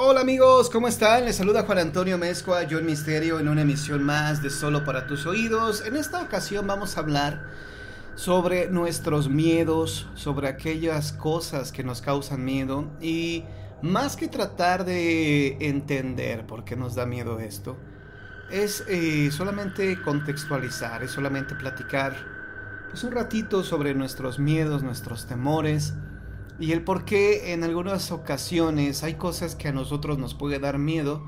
Hola amigos, ¿cómo están? Les saluda Juan Antonio Mezcua, yo el Misterio, en una emisión más de Solo para tus oídos. En esta ocasión vamos a hablar sobre nuestros miedos, sobre aquellas cosas que nos causan miedo y más que tratar de entender por qué nos da miedo esto, es solamente contextualizar, es solamente platicar pues, un ratito sobre nuestros miedos, nuestros temores y el por qué en algunas ocasiones hay cosas que a nosotros nos puede dar miedo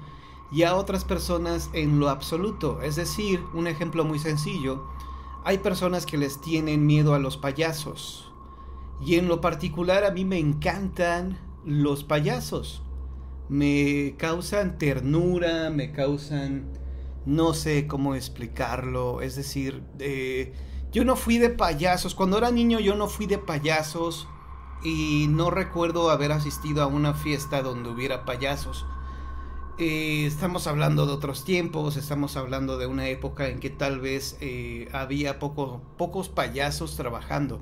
y a otras personas en lo absoluto. Es decir, un ejemplo muy sencillo, hay personas que les tienen miedo a los payasos y en lo particular a mí me encantan los payasos. Me causan ternura, me causan... no sé cómo explicarlo, es decir, yo no fui de payasos, cuando era niño yo no fui de payasos y no recuerdo haber asistido a una fiesta donde hubiera payasos. Estamos hablando de otros tiempos, estamos hablando de una época en que tal vez había pocos payasos trabajando.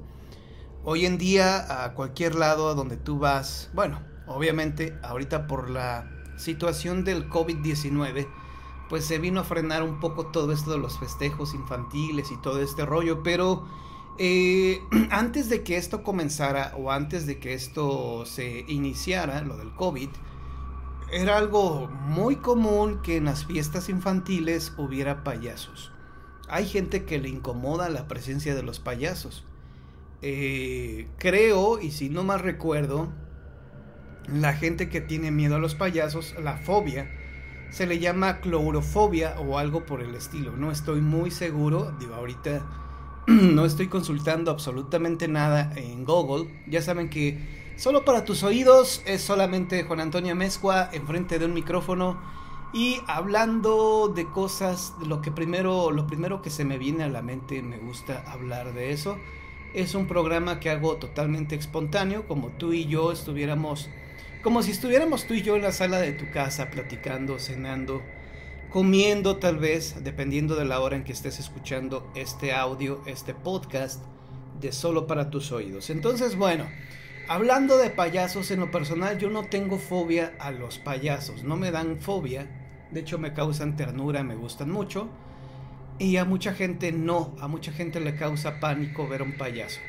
Hoy en día a cualquier lado a donde tú vas, bueno, obviamente ahorita por la situación del COVID-19, pues se vino a frenar un poco todo esto de los festejos infantiles y todo este rollo, pero antes de que esto comenzara o antes de que esto se iniciara, lo del COVID, era algo muy común que en las fiestas infantiles hubiera payasos. Hay gente que le incomoda la presencia de los payasos. Creo, y si no mal recuerdo, la gente que tiene miedo a los payasos, la fobia, se le llama clourofobia o algo por el estilo. No estoy muy seguro, digo ahorita no estoy consultando absolutamente nada en Google. Ya saben que Solo para tus oídos es solamente Juan Antonio Mezcua enfrente de un micrófono y hablando de cosas, lo primero que se me viene a la mente, me gusta hablar de eso. Es un programa que hago totalmente espontáneo, como tú y yo estuviéramos, como si estuviéramos tú y yo en la sala de tu casa platicando, cenando, comiendo tal vez, dependiendo de la hora en que estés escuchando este audio, este podcast de Solo para tus oídos. Entonces, bueno, hablando de payasos, en lo personal yo no tengo fobia a los payasos, no me dan fobia, de hecho me causan ternura, me gustan mucho, y a mucha gente no, a mucha gente le causa pánico ver a un payaso.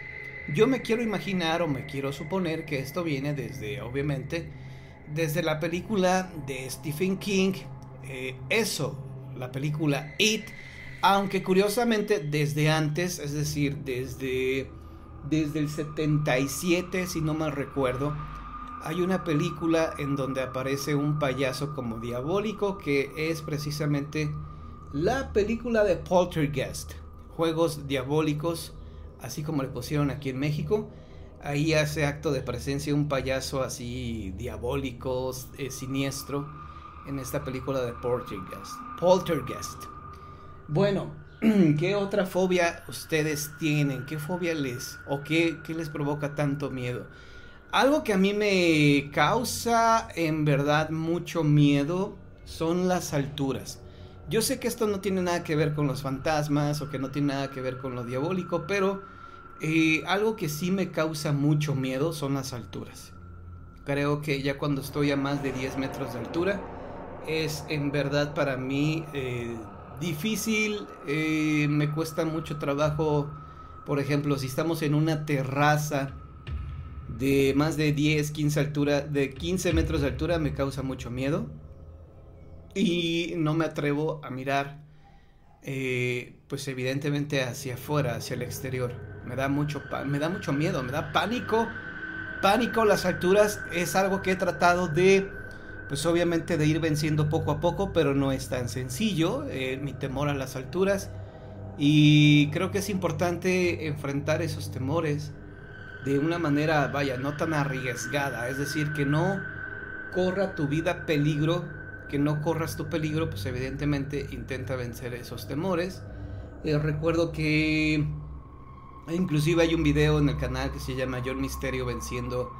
Yo me quiero imaginar o me quiero suponer que esto viene desde, obviamente, desde la película de Stephen King, la película It, aunque curiosamente desde antes, es decir, desde el 77, si no mal recuerdo, hay una película en donde aparece un payaso como diabólico, que es precisamente la película de Poltergeist, Juegos Diabólicos, así como le pusieron aquí en México. Ahí hace acto de presencia un payaso así diabólico, siniestro, en esta película de Poltergeist. Bueno, ¿qué otra fobia ustedes tienen? ¿Qué fobia qué les provoca tanto miedo? Algo que a mí me causa en verdad mucho miedo son las alturas. Yo sé que esto no tiene nada que ver con los fantasmas o que no tiene nada que ver con lo diabólico, pero algo que sí me causa mucho miedo son las alturas. Creo que ya cuando estoy a más de 10 metros de altura es en verdad para mí difícil, me cuesta mucho trabajo. Por ejemplo, si estamos en una terraza de más de 15 metros de altura, me causa mucho miedo y no me atrevo a mirar pues evidentemente hacia afuera, hacia el exterior. Me da mucho miedo, me da pánico. Las alturas es algo que he tratado de, pues obviamente de ir venciendo poco a poco, pero no es tan sencillo, mi temor a las alturas, y creo que es importante enfrentar esos temores de una manera, vaya, no tan arriesgada, es decir, que no corra tu vida peligro, que no corras tu peligro, pues evidentemente intenta vencer esos temores. Recuerdo que inclusive hay un video en el canal que se llama Yo el Misterio venciendo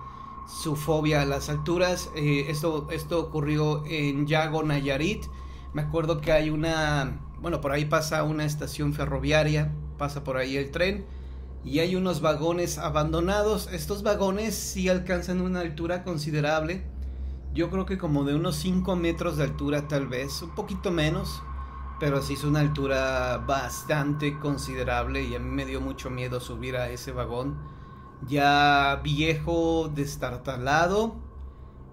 su fobia a las alturas. Esto ocurrió en Yago, Nayarit. Me acuerdo que hay por ahí pasa una estación ferroviaria, pasa por ahí el tren y hay unos vagones abandonados. Estos vagones sí alcanzan una altura considerable yo creo que como de unos 5 metros de altura tal vez, un poquito menos, pero sí es una altura bastante considerable y a mí me dio mucho miedo subir a ese vagón, ya viejo, destartalado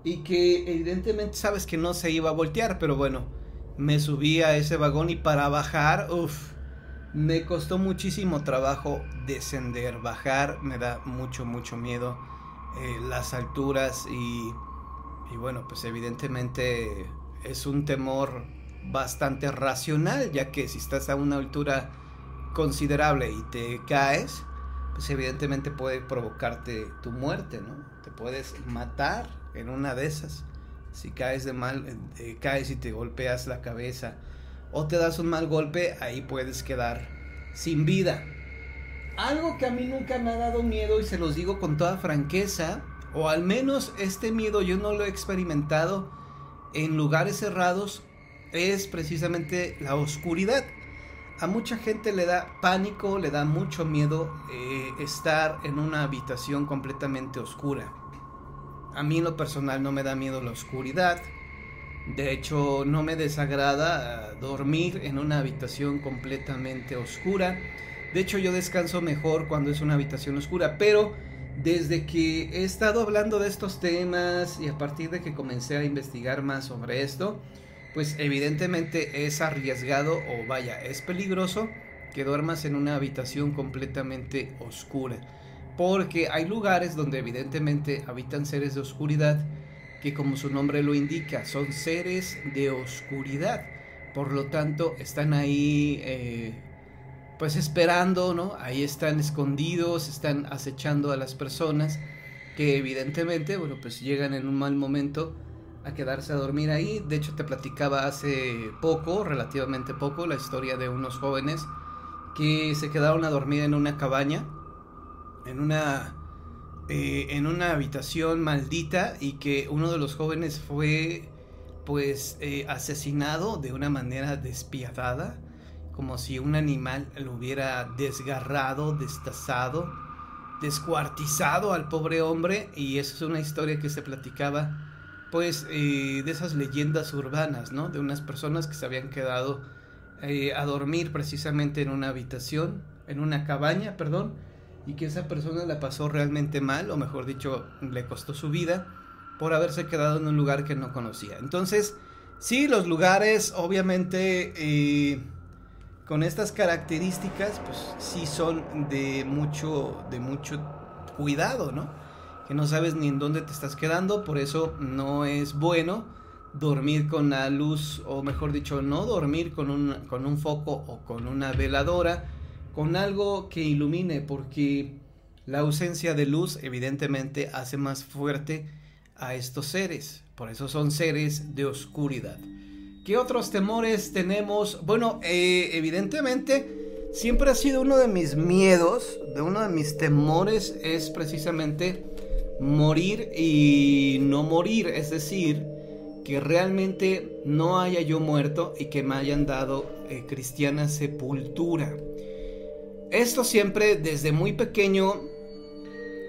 y que evidentemente sabes que no se iba a voltear, pero bueno, me subí a ese vagón y para bajar, uff, me costó muchísimo trabajo descender, bajar me da mucho, mucho miedo, las alturas y bueno, pues evidentemente es un temor bastante racional, ya que si estás a una altura considerable y te caes, pues evidentemente puede provocarte tu muerte, ¿no? Te puedes matar en una de esas. Si caes de mal, caes y te golpeas la cabeza o te das un mal golpe, ahí puedes quedar sin vida. Algo que a mí nunca me ha dado miedo y se los digo con toda franqueza, o al menos este miedo yo no lo he experimentado en lugares cerrados, es precisamente la oscuridad. A mucha gente le da pánico, le da mucho miedo estar en una habitación completamente oscura. A mí en lo personal no me da miedo la oscuridad. De hecho, no me desagrada dormir en una habitación completamente oscura. De hecho, yo descanso mejor cuando es una habitación oscura, pero desde que he estado hablando de estos temas y a partir de que comencé a investigar más sobre esto, pues evidentemente es arriesgado o vaya, es peligroso que duermas en una habitación completamente oscura, porque hay lugares donde evidentemente habitan seres de oscuridad que, como su nombre lo indica, son seres de oscuridad, por lo tanto están ahí pues esperando, ¿no? Ahí están escondidos, están acechando a las personas que evidentemente, bueno, pues llegan en un mal momento a quedarse a dormir ahí. De hecho, te platicaba hace poco, relativamente poco, la historia de unos jóvenes que se quedaron a dormir en una cabaña, en una habitación maldita, y que uno de los jóvenes fue pues asesinado de una manera despiadada, como si un animal lo hubiera desgarrado, destazado, descuartizado al pobre hombre. Y eso es una historia que se platicaba pues de esas leyendas urbanas, ¿no? De unas personas que se habían quedado a dormir precisamente en una habitación, en una cabaña, perdón, y que esa persona la pasó realmente mal, o mejor dicho, le costó su vida por haberse quedado en un lugar que no conocía. Entonces, sí, los lugares obviamente con estas características, pues sí son de mucho cuidado, ¿no? Que no sabes ni en dónde te estás quedando, por eso no es bueno dormir con la luz, o mejor dicho, no dormir con un foco o con una veladora, con algo que ilumine, porque la ausencia de luz evidentemente hace más fuerte a estos seres, por eso son seres de oscuridad. ¿Qué otros temores tenemos? Bueno, evidentemente siempre ha sido uno de mis miedos, uno de mis temores es precisamente morir y no morir, es decir, que realmente no haya yo muerto y que me hayan dado cristiana sepultura. Esto siempre desde muy pequeño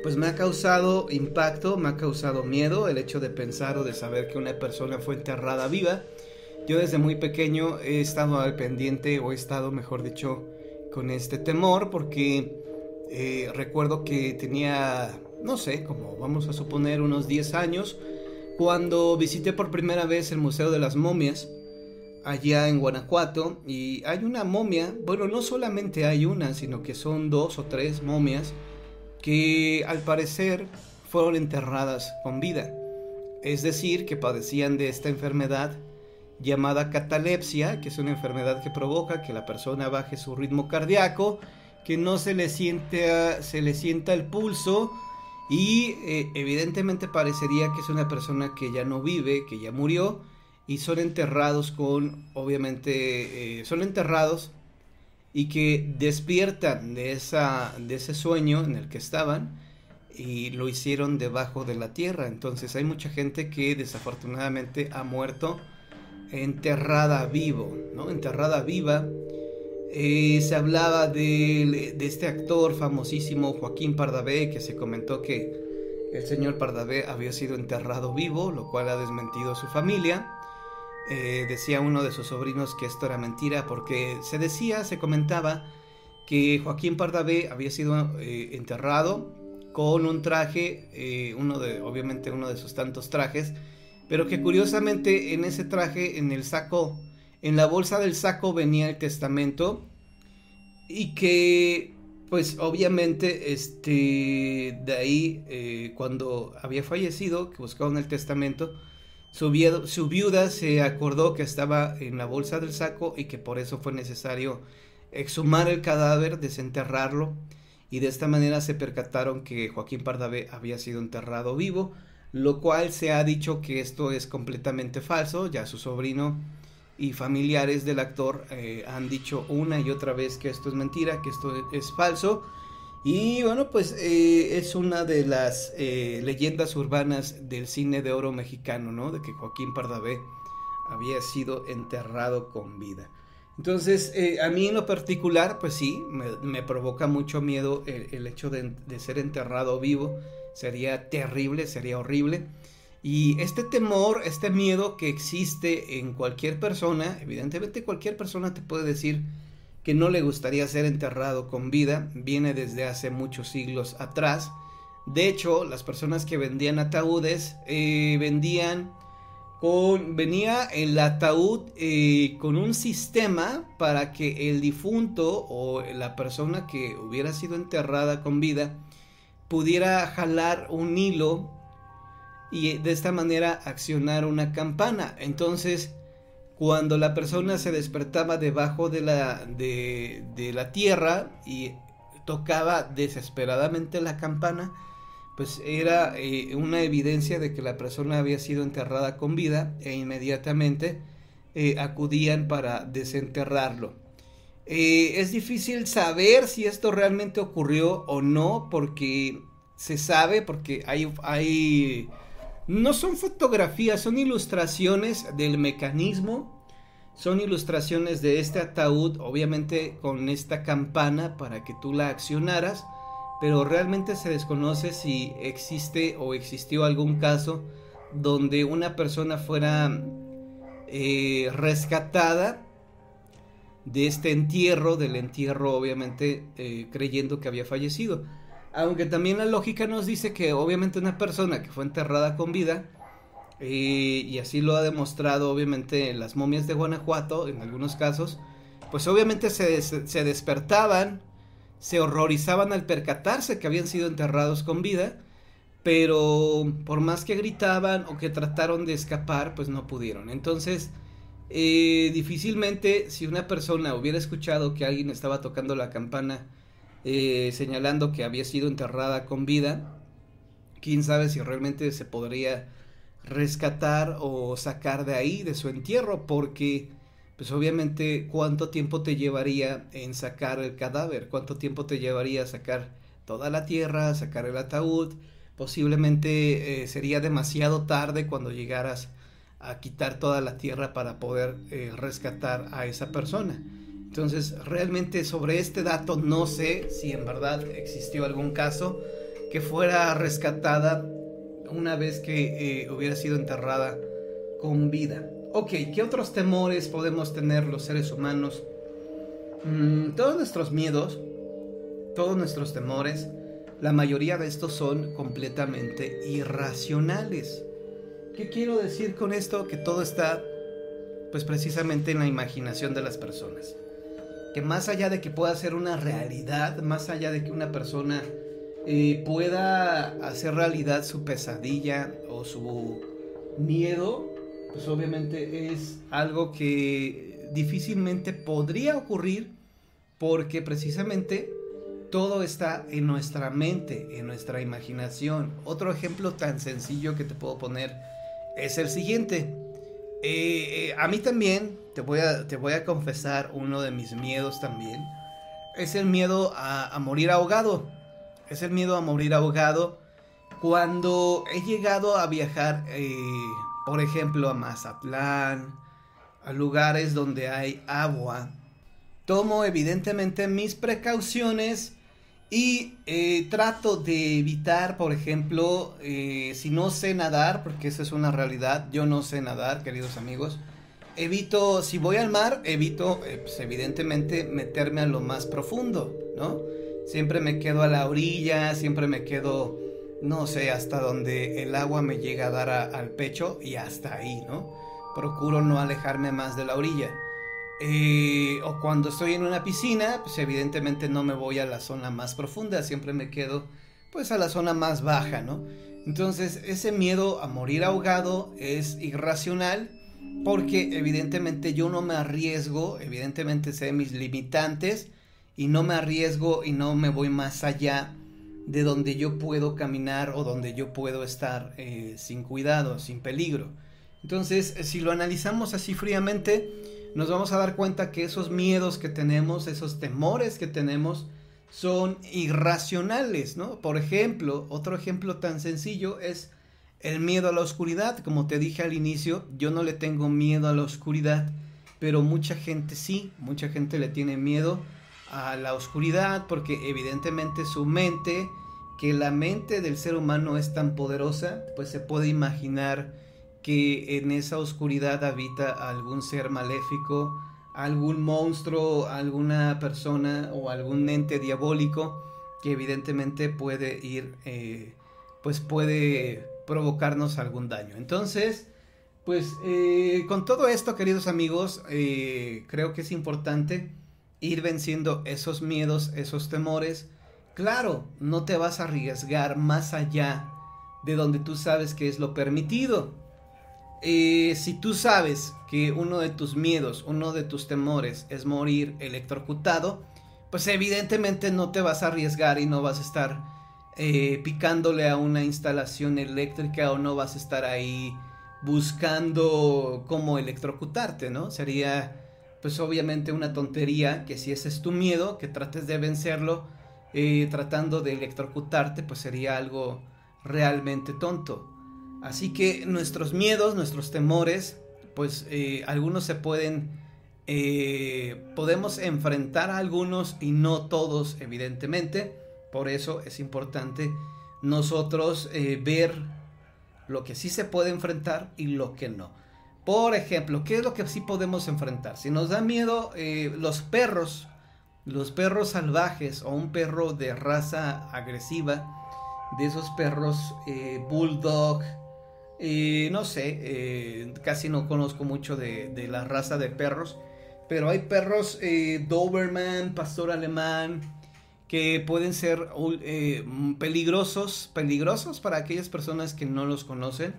pues me ha causado impacto, me ha causado miedo el hecho de pensar o de saber que una persona fue enterrada viva. Yo desde muy pequeño he estado al pendiente, o he estado, mejor dicho, con este temor, porque recuerdo que tenía, no sé, como vamos a suponer unos 10 años, cuando visité por primera vez el Museo de las Momias, allá en Guanajuato, y hay una momia, bueno, no solamente hay una, sino que son 2 o 3 momias, que al parecer fueron enterradas con vida, es decir, que padecían de esta enfermedad llamada catalepsia, que es una enfermedad que provoca que la persona baje su ritmo cardíaco, que no se le sienta el pulso, y evidentemente parecería que es una persona que ya no vive, que ya murió, y son enterrados son enterrados y que despiertan de ese sueño en el que estaban, y lo hicieron debajo de la tierra. Entonces hay mucha gente que desafortunadamente ha muerto enterrada vivo, ¿no? Enterrada viva. Se hablaba de este actor famosísimo Joaquín Pardavé, que se comentó que el señor Pardavé había sido enterrado vivo, lo cual ha desmentido su familia. Decía uno de sus sobrinos que esto era mentira porque se comentaba que Joaquín Pardavé había sido enterrado con un traje, obviamente uno de sus tantos trajes, pero que curiosamente en ese traje, en el saco, en la bolsa del saco venía el testamento, y que pues obviamente de ahí cuando había fallecido, que buscaban el testamento, su viuda se acordó que estaba en la bolsa del saco y que por eso fue necesario exhumar el cadáver, desenterrarlo, y de esta manera se percataron que Joaquín Pardavé había sido enterrado vivo, lo cual se ha dicho que esto es completamente falso. Ya su sobrino y familiares del actor han dicho una y otra vez que esto es mentira, que esto es falso. Y bueno, pues es una de las leyendas urbanas del cine de oro mexicano, ¿no? De que Joaquín Pardavé había sido enterrado con vida. Entonces, a mí en lo particular, pues sí, me provoca mucho miedo el hecho de ser enterrado vivo. Sería terrible, sería horrible. Y este temor, este miedo que existe en cualquier persona, evidentemente cualquier persona te puede decir que no le gustaría ser enterrado con vida, viene desde hace muchos siglos atrás. De hecho, las personas que vendían ataúdes, venía el ataúd con un sistema para que el difunto o la persona que hubiera sido enterrada con vida pudiera jalar un hilo y de esta manera accionar una campana. Entonces, cuando la persona se despertaba debajo de la tierra y tocaba desesperadamente la campana, pues era una evidencia de que la persona había sido enterrada con vida, e inmediatamente acudían para desenterrarlo. Es difícil saber si esto realmente ocurrió o no, porque se sabe, porque hay no son fotografías, son ilustraciones del mecanismo, son ilustraciones de este ataúd, obviamente con esta campana para que tú la accionaras, pero realmente se desconoce si existe o existió algún caso donde una persona fuera rescatada de este entierro, del entierro obviamente creyendo que había fallecido. Aunque también la lógica nos dice que obviamente una persona que fue enterrada con vida, y así lo ha demostrado obviamente las momias de Guanajuato en algunos casos, pues obviamente se despertaban, se horrorizaban al percatarse que habían sido enterrados con vida, pero por más que gritaban o que trataron de escapar, pues no pudieron. Entonces, difícilmente si una persona hubiera escuchado que alguien estaba tocando la campana señalando que había sido enterrada con vida, quién sabe si realmente se podría rescatar o sacar de ahí, de su entierro, porque pues obviamente cuánto tiempo te llevaría en sacar el cadáver, cuánto tiempo te llevaría sacar toda la tierra, sacar el ataúd. Posiblemente sería demasiado tarde cuando llegaras a quitar toda la tierra para poder rescatar a esa persona. Entonces, realmente sobre este dato no sé si en verdad existió algún caso que fuera rescatada una vez que hubiera sido enterrada con vida. Ok, ¿qué otros temores podemos tener los seres humanos? Todos nuestros miedos, todos nuestros temores, la mayoría de estos son completamente irracionales. ¿Qué quiero decir con esto? Que todo está, pues precisamente en la imaginación de las personas. Que más allá de que pueda ser una realidad, más allá de que una persona pueda hacer realidad su pesadilla o su miedo, pues obviamente es algo que difícilmente podría ocurrir, porque precisamente todo está en nuestra mente, en nuestra imaginación. Otro ejemplo tan sencillo que te puedo poner es el siguiente. A mí también, te voy a confesar, uno de mis miedos también es el miedo a morir ahogado. Es el miedo a morir ahogado. Cuando he llegado a viajar, por ejemplo, a Mazatlán, a lugares donde hay agua, tomo evidentemente mis precauciones Y trato de evitar, por ejemplo, si no sé nadar, porque esa es una realidad, yo no sé nadar, queridos amigos. Evito, si voy al mar, evito, pues evidentemente, meterme a lo más profundo, ¿no? Siempre me quedo a la orilla, siempre me quedo, no sé, hasta donde el agua me llega a dar al pecho y hasta ahí, ¿no? Procuro no alejarme más de la orilla. O cuando estoy en una piscina, pues evidentemente no me voy a la zona más profunda, siempre me quedo pues a la zona más baja, ¿no? Entonces ese miedo a morir ahogado es irracional porque evidentemente yo no me arriesgo, evidentemente sé mis limitantes y no me arriesgo y no me voy más allá de donde yo puedo caminar o donde yo puedo estar sin cuidado, sin peligro. Entonces, si lo analizamos así fríamente, nos vamos a dar cuenta que esos miedos que tenemos, esos temores que tenemos, son irracionales, ¿no? Por ejemplo, otro ejemplo tan sencillo es el miedo a la oscuridad. Como te dije al inicio, yo no le tengo miedo a la oscuridad, pero mucha gente sí, mucha gente le tiene miedo a la oscuridad porque evidentemente su mente, que la mente del ser humano es tan poderosa, pues se puede imaginar que en esa oscuridad habita algún ser maléfico, algún monstruo, alguna persona o algún ente diabólico que evidentemente puede ir, pues puede provocarnos algún daño. Entonces, pues con todo esto, queridos amigos, creo que es importante ir venciendo esos miedos, esos temores. Claro, no te vas a arriesgar más allá de donde tú sabes que es lo permitido. Si tú sabes que uno de tus miedos, uno de tus temores es morir electrocutado, pues evidentemente no te vas a arriesgar y no vas a estar picándole a una instalación eléctrica o no vas a estar ahí buscando cómo electrocutarte, ¿no? Sería pues obviamente una tontería que si ese es tu miedo, que trates de vencerlo tratando de electrocutarte, pues sería algo realmente tonto. Así que nuestros miedos, nuestros temores, pues algunos se pueden, podemos enfrentar a algunos y no todos, evidentemente. Por eso es importante nosotros ver lo que sí se puede enfrentar y lo que no. Por ejemplo, ¿qué es lo que sí podemos enfrentar? Si nos da miedo los perros salvajes o un perro de raza agresiva, de esos perros bulldog, no sé, casi no conozco mucho de la raza de perros, pero hay perros Doberman, pastor alemán, que pueden ser peligrosos para aquellas personas que no los conocen.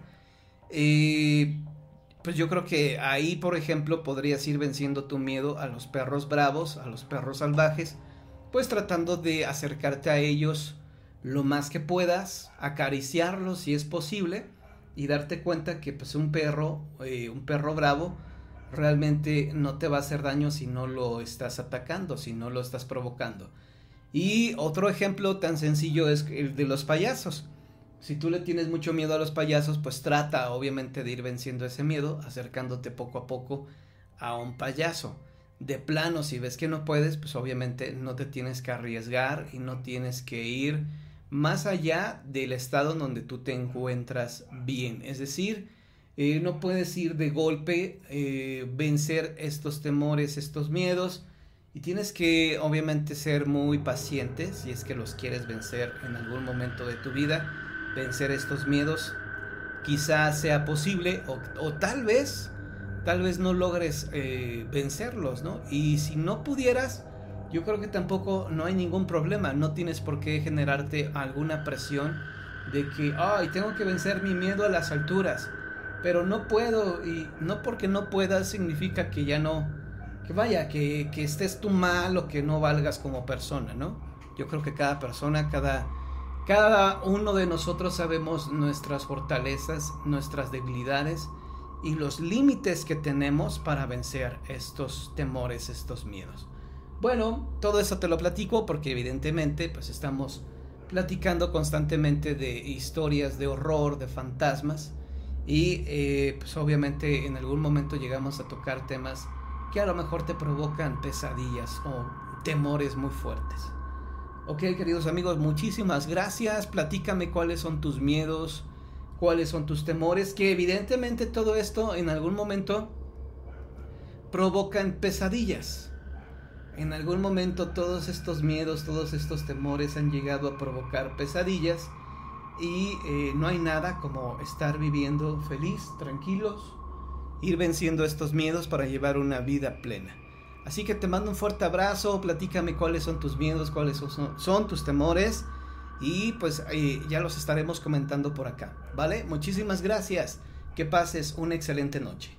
Pues yo creo que ahí, por ejemplo, podrías ir venciendo tu miedo a los perros bravos, a los perros salvajes, pues tratando de acercarte a ellos lo más que puedas, acariciarlos si es posible y darte cuenta que pues un perro bravo realmente no te va a hacer daño si no lo estás atacando, si no lo estás provocando. Y otro ejemplo tan sencillo es el de los payasos. Si tú le tienes mucho miedo a los payasos, pues trata obviamente de ir venciendo ese miedo, acercándote poco a poco a un payaso. De plano, si ves que no puedes, pues obviamente no te tienes que arriesgar y no tienes que ir más allá del estado en donde tú te encuentras bien. Es decir, no puedes ir de golpe, vencer estos temores, estos miedos, y tienes que obviamente ser muy paciente si es que los quieres vencer en algún momento de tu vida. Vencer estos miedos quizás sea posible o tal vez no logres vencerlos, ¿no? Y si no pudieras, yo creo que tampoco no hay ningún problema. No tienes por qué generarte alguna presión de que, ay, tengo que vencer mi miedo a las alturas, pero no puedo. Y no porque no puedas significa que ya no, que vaya, que estés tú mal o que no valgas como persona, ¿no? Yo creo que cada persona, cada uno de nosotros sabemos nuestras fortalezas, nuestras debilidades y los límites que tenemos para vencer estos temores, estos miedos. Bueno, todo eso te lo platico porque evidentemente pues estamos platicando constantemente de historias de horror, de fantasmas, y pues obviamente en algún momento llegamos a tocar temas que a lo mejor te provocan pesadillas o temores muy fuertes. Ok, queridos amigos, muchísimas gracias. Platícame cuáles son tus miedos, cuáles son tus temores, que evidentemente todo esto en algún momento provocan pesadillas. En algún momento todos estos miedos, todos estos temores han llegado a provocar pesadillas y no hay nada como estar viviendo feliz, tranquilos, ir venciendo estos miedos para llevar una vida plena. Así que te mando un fuerte abrazo, platícame cuáles son tus miedos, cuáles son tus temores y pues ya los estaremos comentando por acá, ¿vale? Muchísimas gracias, que pases una excelente noche.